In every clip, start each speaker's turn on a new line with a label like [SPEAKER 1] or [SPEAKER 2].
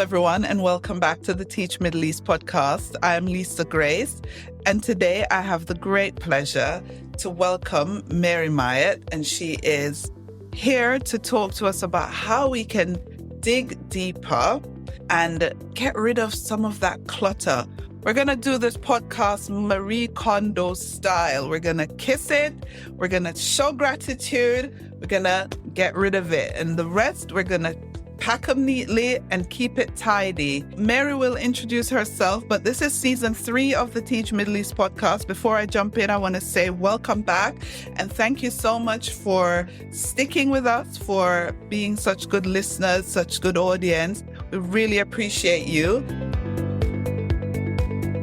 [SPEAKER 1] everyone, and welcome back to the Teach Middle East podcast. I am Lisa Grace, and today I have the great pleasure to welcome Mary Myatt, and she is here to talk to us about how we can dig deeper and get rid of some of that clutter. We're going to do this podcast Marie Kondo style. We're going to kiss it. We're going to show gratitude. We're going to get rid of it. And the rest, we're going to pack them neatly and keep it tidy. Mary will introduce herself, but this is season 3 of the Teach Middle East podcast. Before I jump in, I want to say welcome back and thank you so much for sticking with us, for being such good listeners, such good audience. We really appreciate you.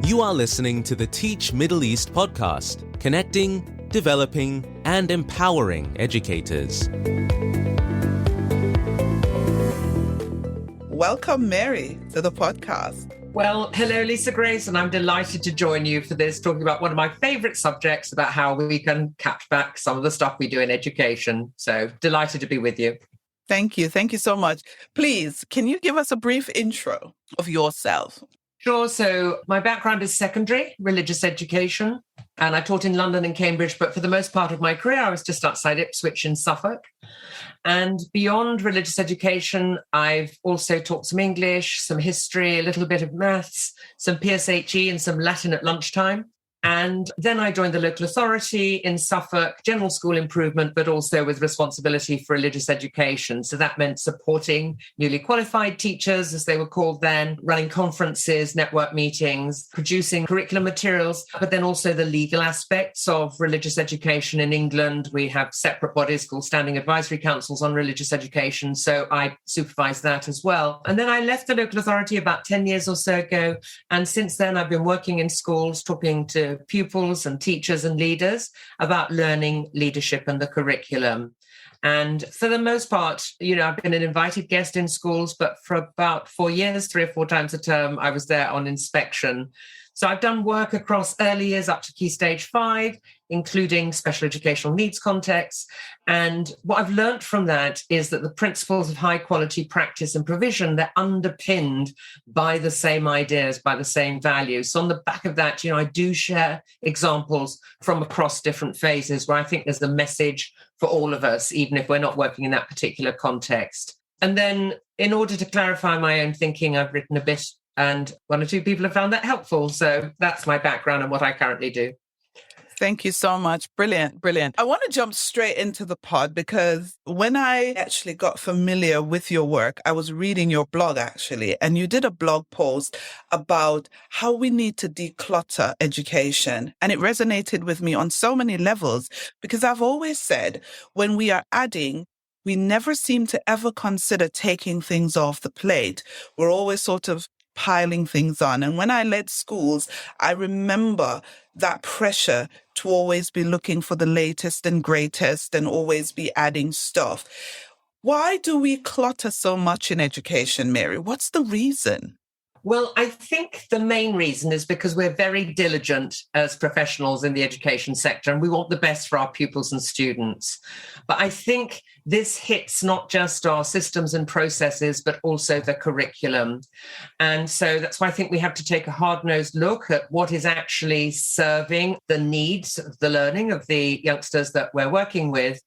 [SPEAKER 2] You are listening to the Teach Middle East podcast, connecting, developing, and empowering educators.
[SPEAKER 1] Welcome, Mary, to the podcast.
[SPEAKER 3] Well, hello, Lisa Grace, and I'm delighted to join you for this, talking about one of my favorite subjects about how we can catch back some of the stuff we do in education. So delighted to be with you.
[SPEAKER 1] Thank you. Thank you so much. Please, can you give us a brief intro of yourself?
[SPEAKER 3] Sure. So my background is secondary religious education, and I taught in London and Cambridge, but for the most part of my career, I was just outside Ipswich in Suffolk. And beyond religious education, I've also taught some English, some history, a little bit of maths, some PSHE and some Latin at lunchtime. And then I joined the local authority in Suffolk, general school improvement, but also with responsibility for religious education. So that meant supporting newly qualified teachers, as they were called then, running conferences, network meetings, producing curriculum materials, but then also the legal aspects of religious education in England. We have separate bodies called Standing Advisory Councils on Religious Education. So I supervise that as well. And then I left the local authority about 10 years or so ago. And since then, I've been working in schools, talking to pupils and teachers and leaders about learning, leadership and the curriculum. And for the most part, I've been an invited guest in schools, but for about 4 years, 3 or 4 times a term, I was there on inspection. So I've done work across early years up to Key Stage 5, including special educational needs contexts. And what I've learned from that is that the principles of high quality practice and provision, they're underpinned by the same ideas, by the same values. So on the back of that, I do share examples from across different phases where I think there's a message for all of us, even if we're not working in that particular context. And then in order to clarify my own thinking, I've written a bit, and 1 or 2 people have found that helpful. So that's my background and what I currently do.
[SPEAKER 1] Thank you so much. Brilliant, brilliant. I want to jump straight into the pod because when I actually got familiar with your work, I was reading your blog actually, and you did a blog post about how we need to declutter education. And it resonated with me on so many levels because I've always said when we are adding, we never seem to ever consider taking things off the plate. We're always sort of piling things on. And when I led schools, I remember that pressure to always be looking for the latest and greatest and always be adding stuff. Why do we clutter so much in education, Mary? What's the reason?
[SPEAKER 3] Well, I think the main reason is because we're very diligent as professionals in the education sector and we want the best for our pupils and students. But I think this hits not just our systems and processes, but also the curriculum. And so that's why I think we have to take a hard-nosed look at what is actually serving the needs of the learning of the youngsters that we're working with.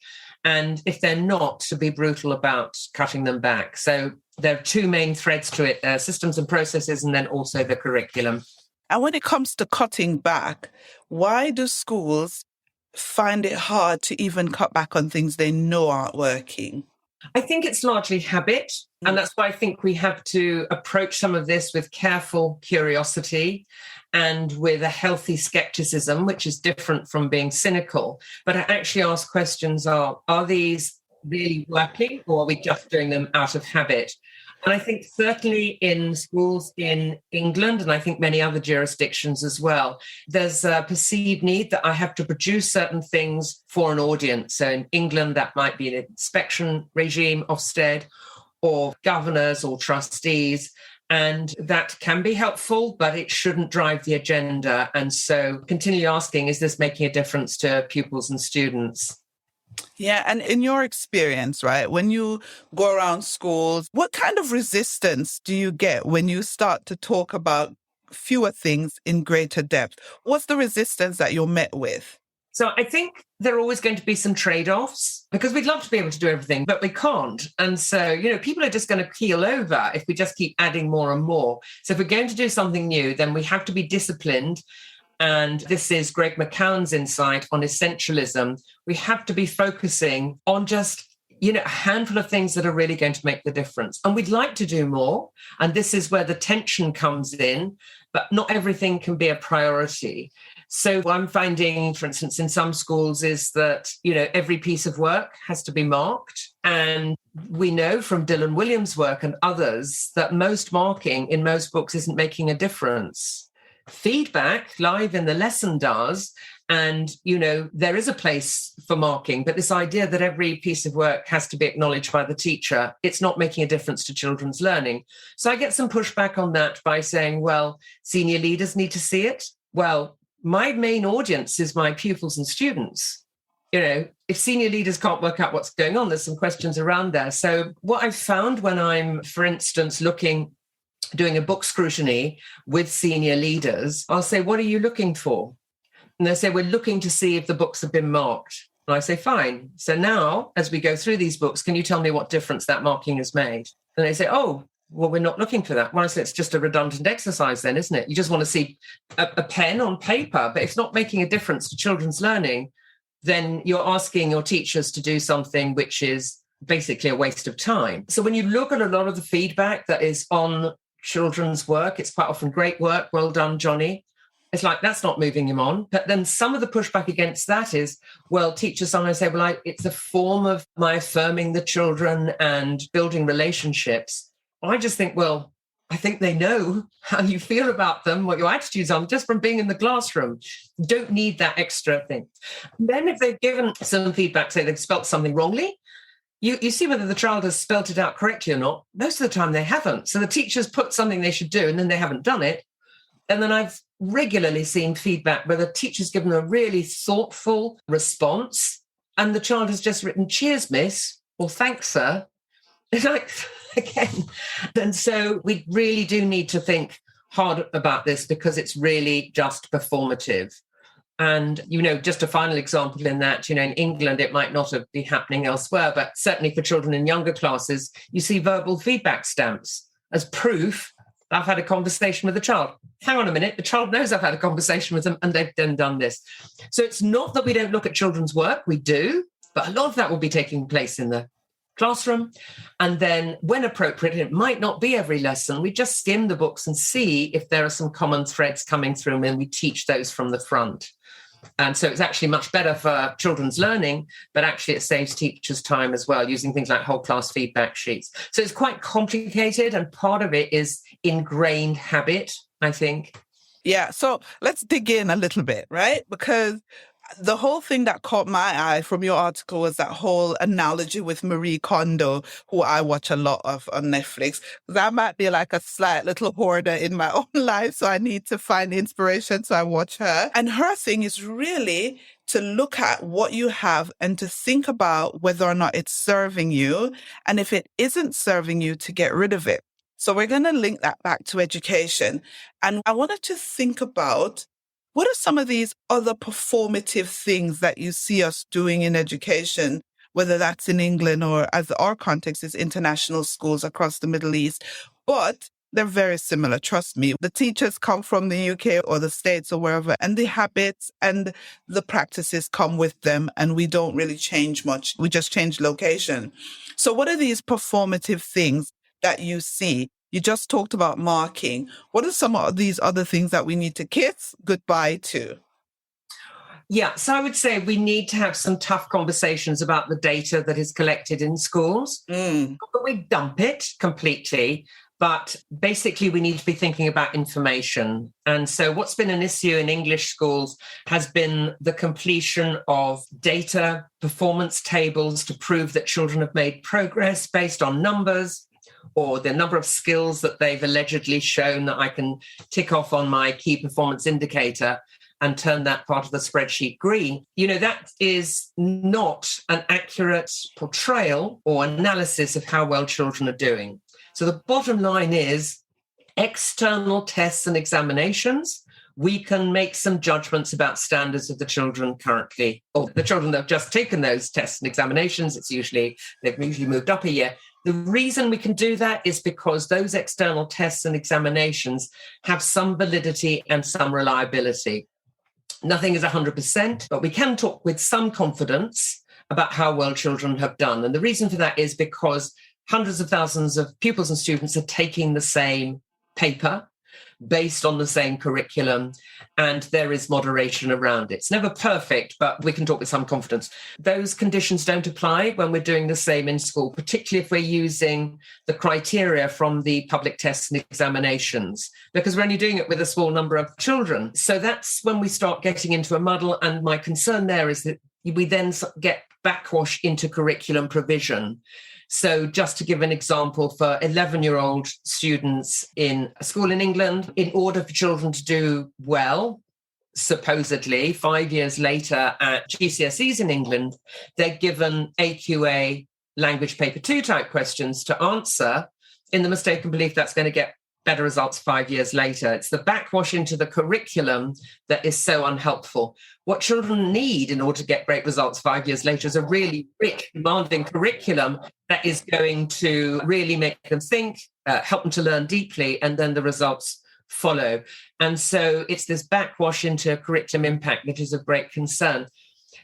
[SPEAKER 3] And if they're not, to be brutal about cutting them back. So there are 2 main threads to it, systems and processes, and then also the curriculum.
[SPEAKER 1] And when it comes to cutting back, why do schools find it hard to even cut back on things they know aren't working?
[SPEAKER 3] I think it's largely habit. And that's why I think we have to approach some of this with careful curiosity and with a healthy skepticism, which is different from being cynical. But I actually ask questions are these really working, or are we just doing them out of habit? And I think certainly in schools in England, and I think many other jurisdictions as well, there's a perceived need that I have to produce certain things for an audience. So in England, that might be an inspection regime, Ofsted, or governors or trustees. And that can be helpful, but it shouldn't drive the agenda. And so continue asking, is this making a difference to pupils and students?
[SPEAKER 1] Yeah. And in your experience, right, when you go around schools, what kind of resistance do you get when you start to talk about fewer things in greater depth? What's the resistance that you're met with?
[SPEAKER 3] So I think there are always going to be some trade-offs because we'd love to be able to do everything, but we can't. And so, people are just going to keel over if we just keep adding more and more. So if we're going to do something new, then we have to be disciplined. And this is Greg McCown's insight on essentialism. We have to be focusing on just, a handful of things that are really going to make the difference. And we'd like to do more. And this is where the tension comes in, but not everything can be a priority. So what I'm finding, for instance, in some schools is that, every piece of work has to be marked. And we know from Dylan Williams' work and others that most marking in most books isn't making a difference. Feedback live in the lesson does. And, there is a place for marking, but this idea that every piece of work has to be acknowledged by the teacher, it's not making a difference to children's learning. So I get some pushback on that by saying, well, senior leaders need to see it. Well, my main audience is my pupils and students. If senior leaders can't work out what's going on, there's some questions around there. So what I've found when I'm, for instance, doing a book scrutiny with senior leaders, I'll say, what are you looking for? And they say, we're looking to see if the books have been marked. And I say, fine. So now, as we go through these books, can you tell me what difference that marking has made? And they say, oh, well, we're not looking for that. Well, I say, it's just a redundant exercise then, isn't it? You just want to see a pen on paper, but if it's not making a difference to children's learning, then you're asking your teachers to do something which is basically a waste of time. So when you look at a lot of the feedback that is on children's work, it's quite often great work, well done, Johnny. It's like, that's not moving him on. But then some of the pushback against that is, well, teachers sometimes say, well, it's a form of my affirming the children and building relationships. I just think, well, I think they know how you feel about them, what your attitudes are, just from being in the classroom. You don't need that extra thing. And then if they've given some feedback, say they've spelt something wrongly, you see whether the child has spelt it out correctly or not. Most of the time they haven't. So the teacher's put something they should do and then they haven't done it. And then I've regularly seen feedback where the teacher's given a really thoughtful response and the child has just written, cheers, miss, or thanks, sir. It's like, again. And so we really do need to think hard about this because it's really just performative. And, just a final example in that, in England, it might not be happening elsewhere, but certainly for children in younger classes, you see verbal feedback stamps as proof I've had a conversation with the child. Hang on a minute, the child knows I've had a conversation with them and they've then done this. So it's not that we don't look at children's work, we do, but a lot of that will be taking place in the classroom. And then when appropriate, it might not be every lesson, we just skim the books and see if there are some common threads coming through and we teach those from the front. And so it's actually much better for children's learning, but actually it saves teachers time as well, using things like whole class feedback sheets. So it's quite complicated, and part of it is ingrained habit, I think.
[SPEAKER 1] Yeah, so let's dig in a little bit, right? Because the whole thing that caught my eye from your article was that whole analogy with Marie Kondo, who I watch a lot of on Netflix. Because I might be like a slight little hoarder in my own life, so I need to find inspiration, so I watch her. And her thing is really to look at what you have and to think about whether or not it's serving you. And if it isn't serving you, to get rid of it. So we're going to link that back to education. And I wanted to think about, what are some of these other performative things that you see us doing in education, whether that's in England or, as our context is, international schools across the Middle East? But they're very similar, trust me. The teachers come from the UK or the States or wherever, and the habits and the practices come with them, and we don't really change much. We just change location. So what are these performative things that you see? You just talked about marking. What are some of these other things that we need to kiss goodbye to?
[SPEAKER 3] Yeah, so I would say we need to have some tough conversations about the data that is collected in schools. But we dump it completely. But basically, we need to be thinking about information. And so what's been an issue in English schools has been the completion of data performance tables to prove that children have made progress based on numbers, or the number of skills that they've allegedly shown that I can tick off on my key performance indicator. and turn that part of the spreadsheet green, that is not an accurate portrayal or analysis of how well children are doing. So the bottom line is external tests and examinations. We can make some judgments about standards of the children currently, or the children that have just taken those tests and examinations. They've usually moved up a year. The reason we can do that is because those external tests and examinations have some validity and some reliability. Nothing is 100%, but we can talk with some confidence about how well children have done. And the reason for that is because hundreds of thousands of pupils and students are taking the same paper based on the same curriculum, and there is moderation around it. It's never perfect, but we can talk with some confidence. Those conditions don't apply when we're doing the same in school, particularly if we're using the criteria from the public tests and examinations, because we're only doing it with a small number of children. So that's when we start getting into a muddle, and my concern there is that we then get backwash into curriculum provision. So just to give an example, for 11-year-old students in a school in England, in order for children to do well, supposedly 5 years later at GCSEs in England, they're given AQA language paper 2 type questions to answer in the mistaken belief that's going to get better results 5 years later. It's the backwash into the curriculum that is so unhelpful. What children need in order to get great results 5 years later is a really rich, demanding curriculum that is going to really make them think, help them to learn deeply, and then the results follow. And so it's this backwash into curriculum impact that is of great concern.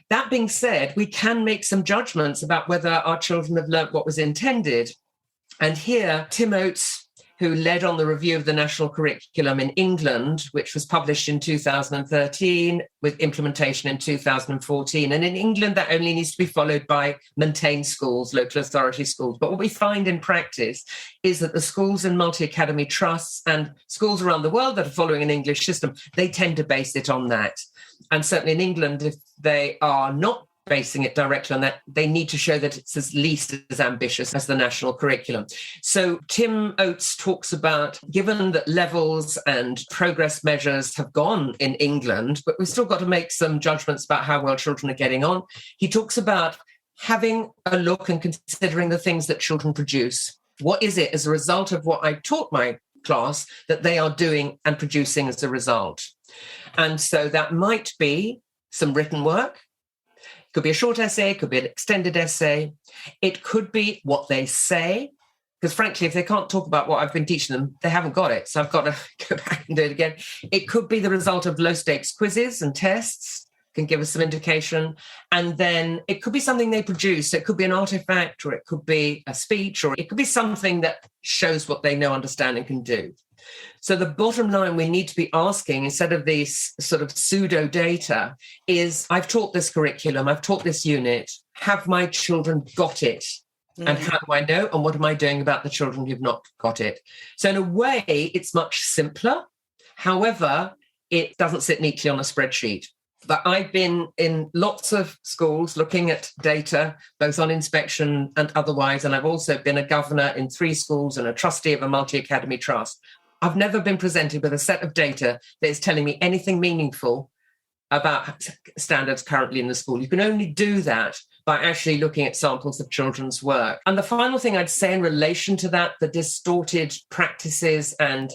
[SPEAKER 3] That being said, we can make some judgments about whether our children have learnt what was intended. And here, Tim Oates, who led on the review of the national curriculum in England, which was published in 2013 with implementation in 2014. And in England, that only needs to be followed by maintained schools, local authority schools. But what we find in practice is that the schools and multi-academy trusts and schools around the world that are following an English system, they tend to base it on that. And certainly in England, if they are not basing it directly on that, they need to show that it's at least as ambitious as the national curriculum. So Tim Oates talks about, given that levels and progress measures have gone in England, but we've still got to make some judgments about how well children are getting on. He talks about having a look and considering the things that children produce. What is it as a result of what I taught my class that they are doing and producing as a result? And so that might be some written work. Could be a short essay, it could be an extended essay. It could be what they say, because frankly, if they can't talk about what I've been teaching them, they haven't got it. So I've got to go back and do it again. It could be the result of low-stakes quizzes and tests, can give us some indication. And then it could be something they produce. It could be an artifact, or it could be a speech, or it could be something that shows what they know, understand, and can do. So the bottom line we need to be asking, instead of these sort of pseudo data, is I've taught this curriculum, I've taught this unit, have my children got it? Mm-hmm. And how do I know? And what am I doing about the children who've not got it? So in a way, it's much simpler. However, it doesn't sit neatly on a spreadsheet. But I've been in lots of schools looking at data, both on inspection and otherwise. And I've also been a governor in 3 schools and a trustee of a multi-academy trust. I've never been presented with a set of data that is telling me anything meaningful about standards currently in the school. You can only do that by actually looking at samples of children's work. And the final thing I'd say in relation to that, the distorted practices and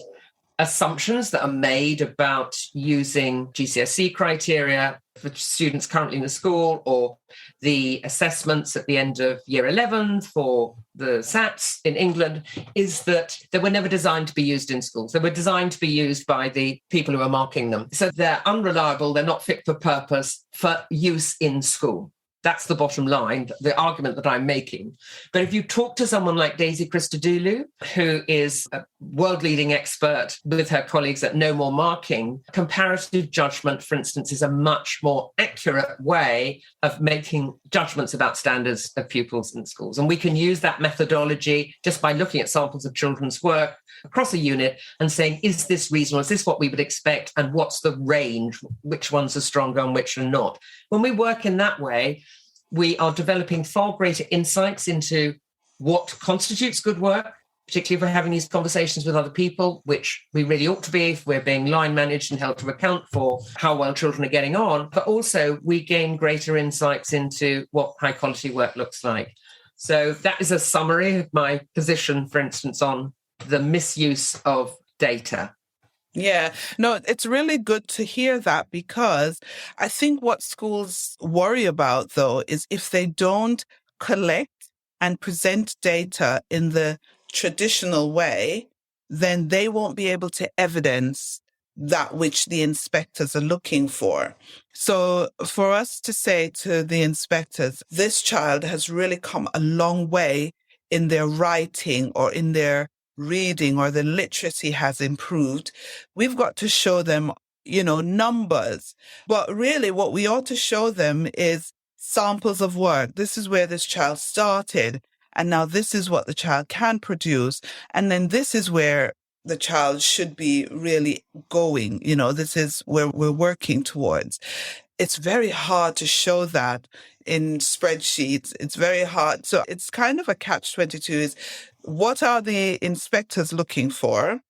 [SPEAKER 3] assumptions that are made about using GCSE criteria for students currently in the school, or the assessments at the end of year 11 for the SATs in England, is that they were never designed to be used in schools. They were designed to be used by the people who are marking them. So they're unreliable, they're not fit for purpose for use in school. That's the bottom line, the argument that I'm making. But if you talk to someone like Daisy Christodoulou, who is a world-leading expert with her colleagues at No More Marking, comparative judgment, for instance, is a much more accurate way of making judgments about standards of pupils in schools. And we can use that methodology just by looking at samples of children's work across a unit and saying, is this reasonable? Is this what we would expect? And what's the range? Which ones are stronger and which are not? When we work in that way, we are developing far greater insights into what constitutes good work, particularly if we're having these conversations with other people, which we really ought to be if we're being line managed and held to account for how well children are getting on. But also we gain greater insights into what high quality work looks like. So that is a summary of my position, for instance, on the misuse of data.
[SPEAKER 1] Yeah, no, it's really good to hear that, because I think what schools worry about, though, is if they don't collect and present data in the traditional way, then they won't be able to evidence that which the inspectors are looking for. So for us to say to the inspectors, this child has really come a long way in their writing or in their reading, or the literacy has improved, we've got to show them, numbers. But really what we ought to show them is samples of work. This is where this child started, and now this is what the child can produce. And then this is where the child should be really going. This is where we're working towards. It's very hard to show that in spreadsheets. It's very hard. So it's kind of a catch-22 is, what are the inspectors looking for?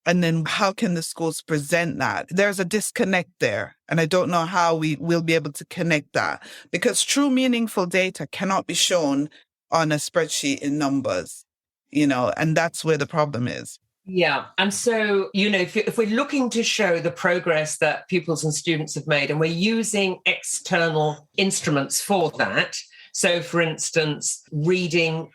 [SPEAKER 1] And then how can the schools present that? There's a disconnect there. And I don't know how we will be able to connect that, because true meaningful data cannot be shown on a spreadsheet in numbers, and that's where the problem is.
[SPEAKER 3] Yeah. And so, if we're looking to show the progress that pupils and students have made, and we're using external instruments for that, so, for instance, reading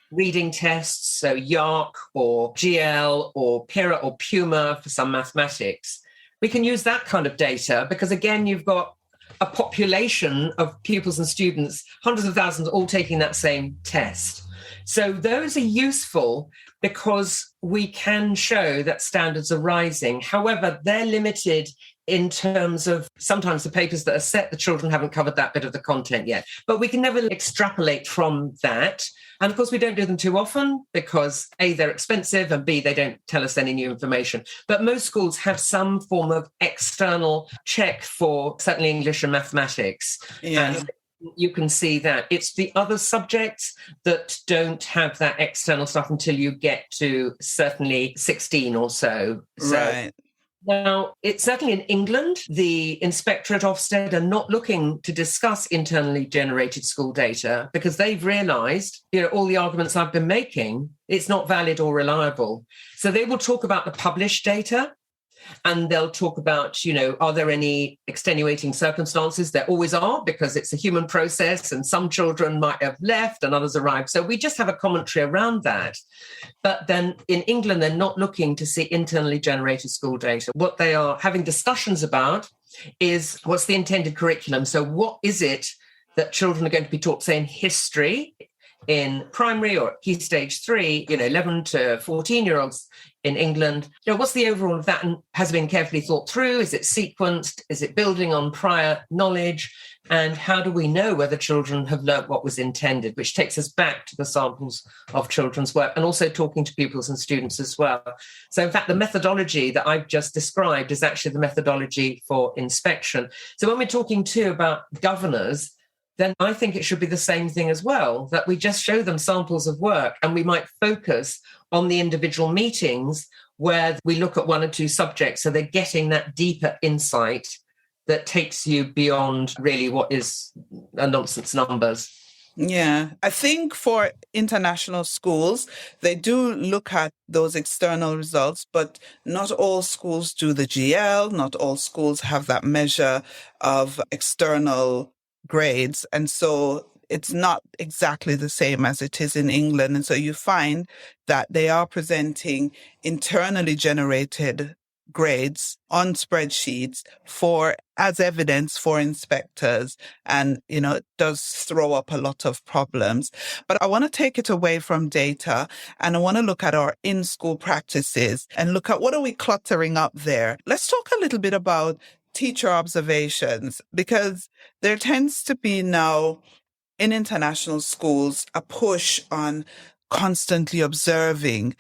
[SPEAKER 3] tests, so YARC or GL or PIRA or PUMA for some mathematics, we can use that kind of data because, again, you've got a population of pupils and students, hundreds of thousands, all taking that same test. So those are useful because we can show that standards are rising. However, they're limited in terms of sometimes the papers that are set, the children haven't covered that bit of the content yet. But we can never extrapolate from that. And of course, we don't do them too often because A, they're expensive, and B, they don't tell us any new information. But most schools have some form of external check for certainly English and mathematics.
[SPEAKER 1] Yeah.
[SPEAKER 3] And you can see that. It's the other subjects that don't have that external stuff until you get to certainly 16 or so.
[SPEAKER 1] Right.
[SPEAKER 3] Now, it's certainly in England, the inspector at Ofsted are not looking to discuss internally generated school data because they've realised, all the arguments I've been making, it's not valid or reliable. So they will talk about the published data, and they'll talk about, are there any extenuating circumstances? There always are, because it's a human process and some children might have left and others arrived. So we just have a commentary around that. But then in England, they're not looking to see internally generated school data. What they are having discussions about is what's the intended curriculum. So what is it that children are going to be taught, say, in history, in primary or key stage 3, 11 to 14-year-olds in England. What's the overall of that, and has it been carefully thought through? Is it sequenced? Is it building on prior knowledge? And how do we know whether children have learnt what was intended, which takes us back to the samples of children's work, and also talking to pupils and students as well. So in fact, the methodology that I've just described is actually the methodology for inspection. So when we're talking too about governors, then I think it should be the same thing as well, that we just show them samples of work, and we might focus on the individual meetings where we look at one or two subjects, so they're getting that deeper insight that takes you beyond really what is a nonsense numbers.
[SPEAKER 1] Yeah, I think for international schools, they do look at those external results, but not all schools do the GL, not all schools have that measure of external grades. And so it's not exactly the same as it is in England. And so you find that they are presenting internally generated grades on spreadsheets as evidence for inspectors. And, it does throw up a lot of problems. But I want to take it away from data, and I want to look at our in-school practices and look at what are we cluttering up there. Let's talk a little bit about teacher observations, because there tends to be now in international schools a push on constantly observing,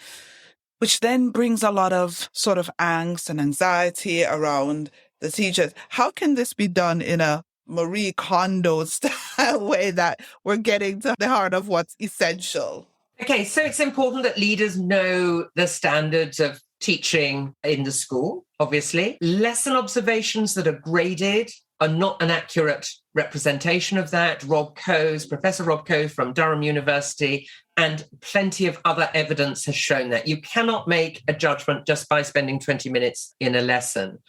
[SPEAKER 1] which then brings a lot of sort of angst and anxiety around the teachers. How can this be done in a Marie Kondo style way that we're getting to the heart of what's essential?
[SPEAKER 3] Okay, so it's important that leaders know the standards of teaching in the school, obviously. Lesson observations that are graded are not an accurate representation of that. Professor Rob Coe from Durham University, and plenty of other evidence has shown that. You cannot make a judgment just by spending 20 minutes in a lesson.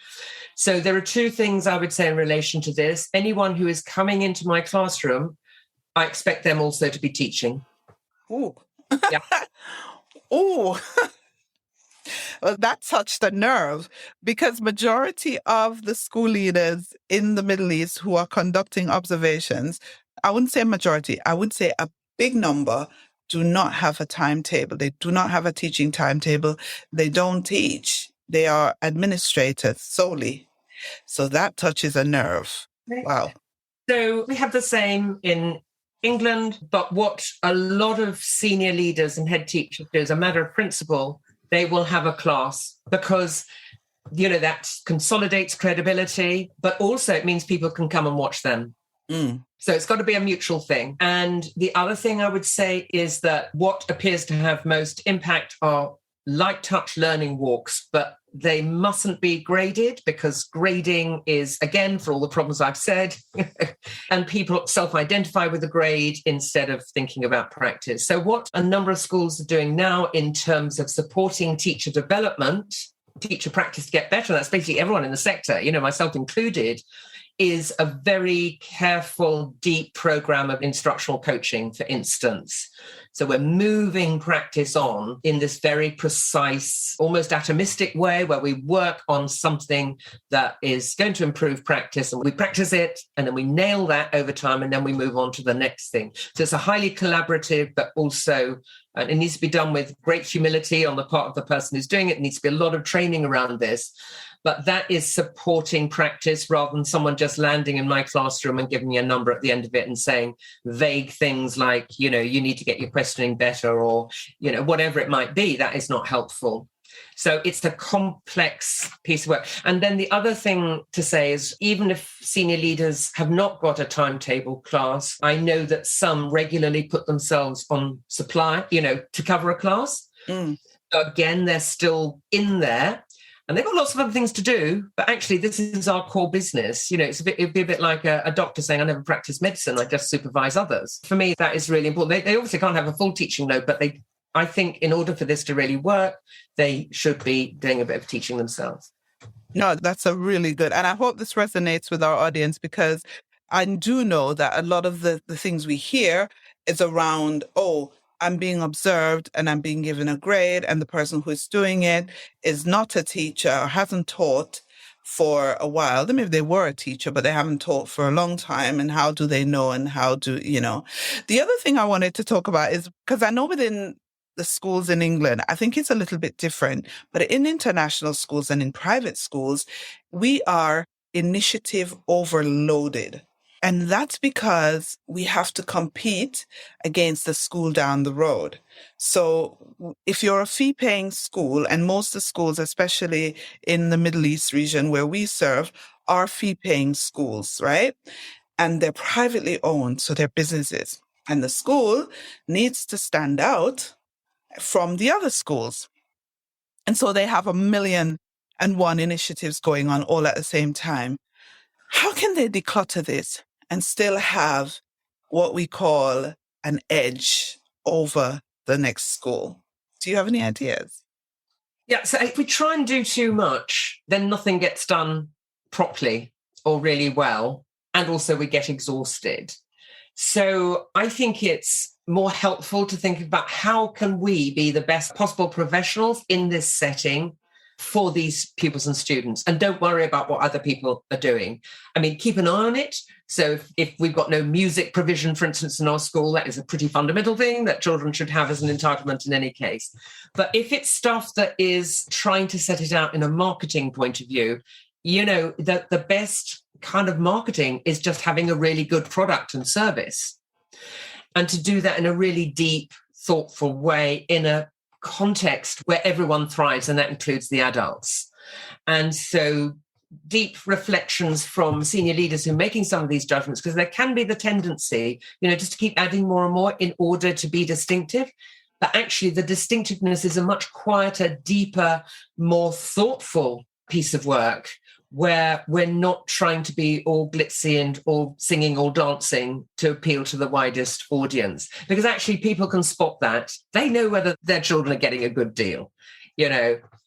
[SPEAKER 3] So there are two things I would say in relation to this. Anyone who is coming into my classroom, I expect them also to be teaching.
[SPEAKER 1] Ooh.
[SPEAKER 3] Yeah.
[SPEAKER 1] Ooh. Well, that touched a nerve because majority of the school leaders in the Middle East who are conducting observations, I wouldn't say majority, I would say a big number do not have a timetable. They do not have a teaching timetable. They don't teach. They are administrators solely. So that touches a nerve. Wow.
[SPEAKER 3] So we have the same in England, but what a lot of senior leaders and head teachers do as a matter of principle, they will have a class because, that consolidates credibility, but also it means people can come and watch them. So it's got to be a mutual thing. And the other thing I would say is that what appears to have most impact are light touch learning walks, but they mustn't be graded because grading is, again, for all the problems I've said, and people self-identify with the grade instead of thinking about practice. So what a number of schools are doing now in terms of supporting teacher development, teacher practice to get better, that's basically everyone in the sector, myself included, is a very careful, deep program of instructional coaching, for instance. So we're moving practice on in this very precise, almost atomistic way where we work on something that is going to improve practice and we practice it and then we nail that over time and then we move on to the next thing. So it's a highly collaborative, but also it needs to be done with great humility on the part of the person who's doing it. It needs to be a lot of training around this. But that is supporting practice rather than someone just landing in my classroom and giving me a number at the end of it and saying vague things like, you need to get your questioning better or, whatever it might be. That is not helpful. So it's a complex piece of work. And then the other thing to say is even if senior leaders have not got a timetable class, I know that some regularly put themselves on supply, to cover a class. So again, they're still in there. And they've got lots of other things to do, but actually this is our core business. It'd be a bit like a doctor saying, I never practice medicine, I just supervise others. For me, that is really important. They obviously can't have a full teaching load, but I think in order for this to really work, they should be doing a bit of teaching themselves.
[SPEAKER 1] No, that's a really good. And I hope this resonates with our audience because I do know that a lot of the things we hear is around, I'm being observed and I'm being given a grade and the person who is doing it is not a teacher or hasn't taught for a while. Maybe they were a teacher, but they haven't taught for a long time. And how do they know and how do, The other thing I wanted to talk about is because I know within the schools in England, I think it's a little bit different, but in international schools and in private schools, we are initiative overloaded. And that's because we have to compete against the school down the road. So if you're a fee-paying school, and most of the schools, especially in the Middle East region where we serve, are fee-paying schools, right? And they're privately owned, so they're businesses. And the school needs to stand out from the other schools. And so they have 1,000,001 initiatives going on all at the same time. How can they declutter this and still have what we call an edge over the next school? Do you have any ideas?
[SPEAKER 3] Yeah, so if we try and do too much, then nothing gets done properly or really well, and also we get exhausted. So I think it's more helpful to think about how can we be the best possible professionals in this setting for these pupils and students, and don't worry about what other people are doing. I mean, keep an eye on it. So if we've got no music provision, for instance, in our school, that is a pretty fundamental thing that children should have as an entitlement in any case. But if it's stuff that is trying to set it out in a marketing point of view, that the best kind of marketing is just having a really good product and service. And to do that in a really deep, thoughtful way in a context where everyone thrives, and that includes the adults. And so deep reflections from senior leaders who are making some of these judgments, because there can be the tendency, just to keep adding more and more in order to be distinctive. But actually, the distinctiveness is a much quieter, deeper, more thoughtful piece of work where we're not trying to be all glitzy and all singing, all dancing to appeal to the widest audience. Because actually, people can spot that. They know whether their children are getting a good deal.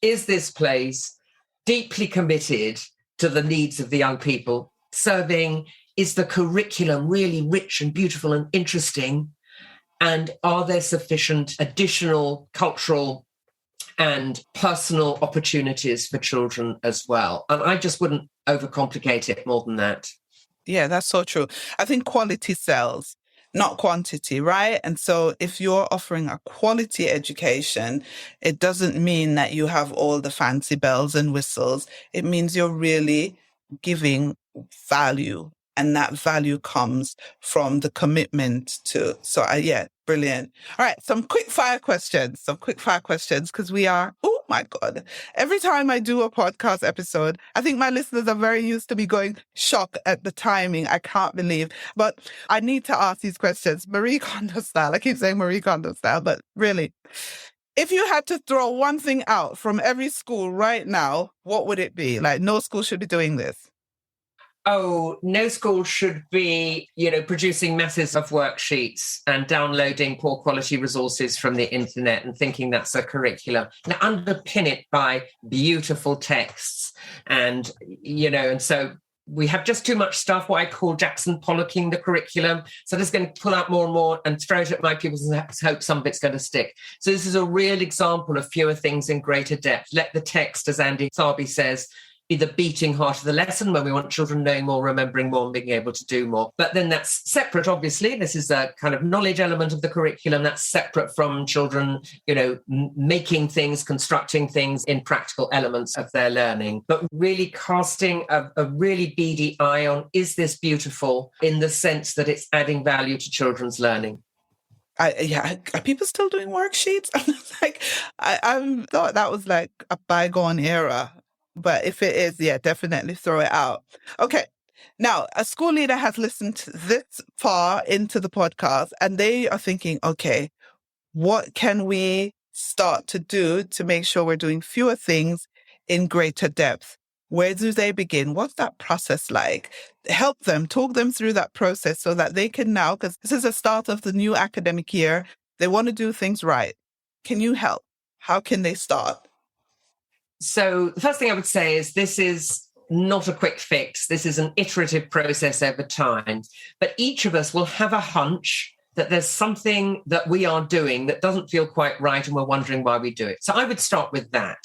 [SPEAKER 3] Is this place deeply committed to the needs of the young people? Serving, is the curriculum really rich and beautiful and interesting? And are there sufficient additional cultural and personal opportunities for children as well? And I just wouldn't overcomplicate it more than that.
[SPEAKER 1] Yeah, that's so true. I think quality sells, not quantity, right? And so if you're offering a quality education, it doesn't mean that you have all the fancy bells and whistles. It means you're really giving value. And that value comes from the commitment to, yeah, brilliant. All right, some quick fire questions, because we are, oh my God, every time I do a podcast episode, I think my listeners are very used to me going shocked at the timing. I can't believe, but I need to ask these questions. Marie Kondo style. I keep saying Marie Kondo style, but really, if you had to throw one thing out from every school right now, what would it be? Like, no school should be doing this.
[SPEAKER 3] Oh, no school should be, producing masses of worksheets and downloading poor quality resources from the internet and thinking that's a curriculum. And underpin it by beautiful texts. And so we have just too much stuff, what I call Jackson Pollocking the curriculum. So I'm just going to pull out more and more and throw it at my pupils and hope some of it's going to stick. So this is a real example of fewer things in greater depth. Let the text, as Andy Sarby says, be the beating heart of the lesson when we want children knowing more, remembering more, and being able to do more. But then that's separate, obviously. This is a kind of knowledge element of the curriculum that's separate from children, making things, constructing things in practical elements of their learning. But really casting a really beady eye on, is this beautiful in the sense that it's adding value to children's learning?
[SPEAKER 1] Are people still doing worksheets? I thought that was like a bygone era. But if it is, yeah, definitely throw it out. Okay. Now, a school leader has listened this far into the podcast and they are thinking, okay, what can we start to do to make sure we're doing fewer things in greater depth? Where do they begin? What's that process like? Help them, talk them through that process so that they can now, because this is the start of the new academic year, they want to do things right. Can you help? How can they start?
[SPEAKER 3] So the first thing I would say is this is not a quick fix. This is an iterative process over time. But each of us will have a hunch that there's something that we are doing that doesn't feel quite right and we're wondering why we do it. So I would start with that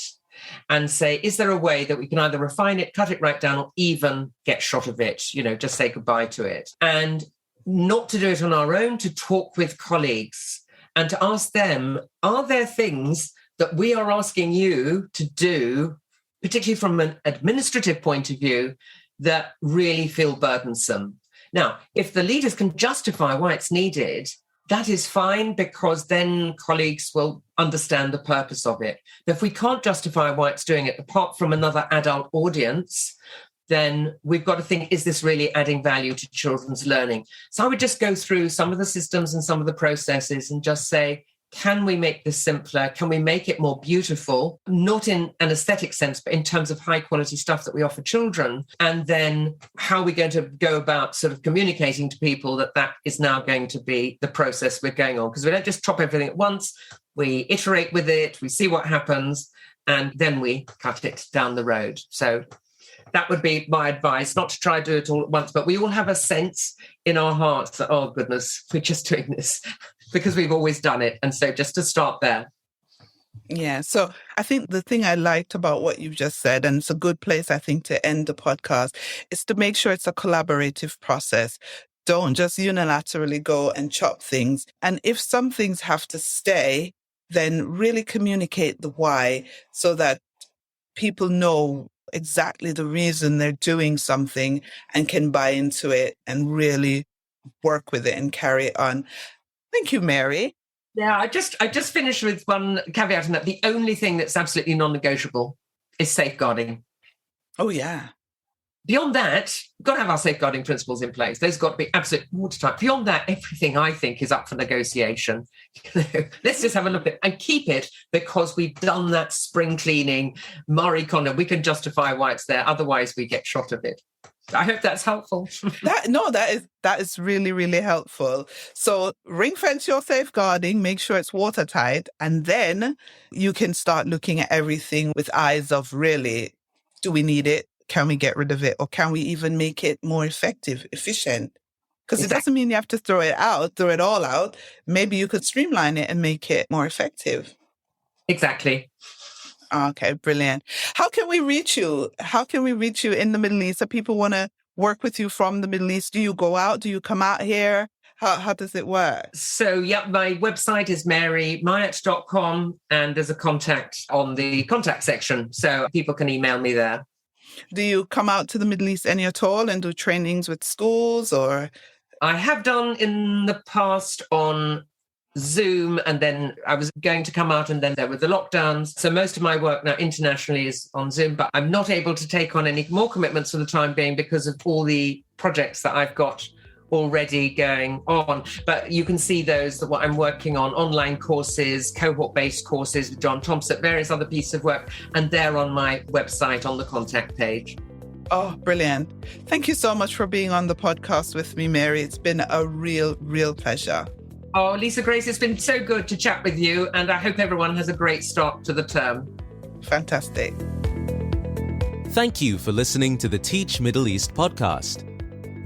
[SPEAKER 3] and say, is there a way that we can either refine it, cut it right down, or even get shot of it, just say goodbye to it? And not to do it on our own, to talk with colleagues and to ask them, are there things that we are asking you to do, particularly from an administrative point of view, that really feel burdensome? Now, if the leaders can justify why it's needed, that is fine, because then colleagues will understand the purpose of it. But if we can't justify why it's doing it, apart from another adult audience, then we've got to think, is this really adding value to children's learning? So I would just go through some of the systems and some of the processes and just say, can we make this simpler? Can we make it more beautiful? Not in an aesthetic sense, but in terms of high quality stuff that we offer children. And then how are we going to go about sort of communicating to people that that is now going to be the process we're going on? Because we don't just chop everything at once. We iterate with it, we see what happens, and then we cut it down the road. So that would be my advice, not to try to do it all at once, but we all have a sense in our hearts that, oh goodness, we're just doing this because we've always done it. And so just to start there.
[SPEAKER 1] Yeah. So I think the thing I liked about what you've just said, and it's a good place, I think, to end the podcast, is to make sure it's a collaborative process. Don't just unilaterally go and chop things. And if some things have to stay, then really communicate the why so that people know exactly the reason they're doing something and can buy into it and really work with it and carry it on. Thank you, Mary.
[SPEAKER 3] Yeah, I just finished with one caveat in that the only thing that's absolutely non-negotiable is safeguarding.
[SPEAKER 1] Oh, yeah.
[SPEAKER 3] Beyond that, we've got to have our safeguarding principles in place. Those have got to be absolute watertight. Beyond that, everything I think is up for negotiation. Let's just have a look at it and keep it because we've done that spring cleaning, Marie Kondo. We can justify why it's there. Otherwise, we get shot of it. I hope that's helpful.
[SPEAKER 1] That is really, really helpful. So ring fence your safeguarding, make sure it's watertight, and then you can start looking at everything with eyes of really, do we need it? Can we get rid of it? Or can we even make it more effective, efficient? Because It doesn't mean you have to throw it all out. Maybe you could streamline it and make it more effective.
[SPEAKER 3] Exactly.
[SPEAKER 1] Okay, brilliant. How can we reach you? How can we reach you in the Middle East? If people want to work with you from the Middle East, do you go out? Do you come out here? How does it work?
[SPEAKER 3] So, my website is marymyatt.com, and there's a contact on the contact section. So people can email me there.
[SPEAKER 1] Do you come out to the Middle East any at all and do trainings with schools or?
[SPEAKER 3] I have done in the past on Zoom, and then I was going to come out and then there were the lockdowns. So most of my work now internationally is on Zoom, but I'm not able to take on any more commitments for the time being because of all the projects that I've got already going on. But you can see those, what I'm working on, online courses, cohort-based courses with John Thompson, various other pieces of work, and they're on my website on the contact page.
[SPEAKER 1] Oh, brilliant. Thank you so much for being on the podcast with me, Mary. It's been a real pleasure.
[SPEAKER 3] Oh, Lisa Grace, it's been so good to chat with you, and I hope everyone has a great start to the term.
[SPEAKER 1] Fantastic.
[SPEAKER 2] Thank you for listening to the Teach Middle East podcast.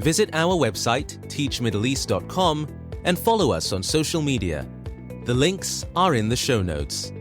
[SPEAKER 2] Visit our website, teachmiddleeast.com, and follow us on social media. The links are in the show notes.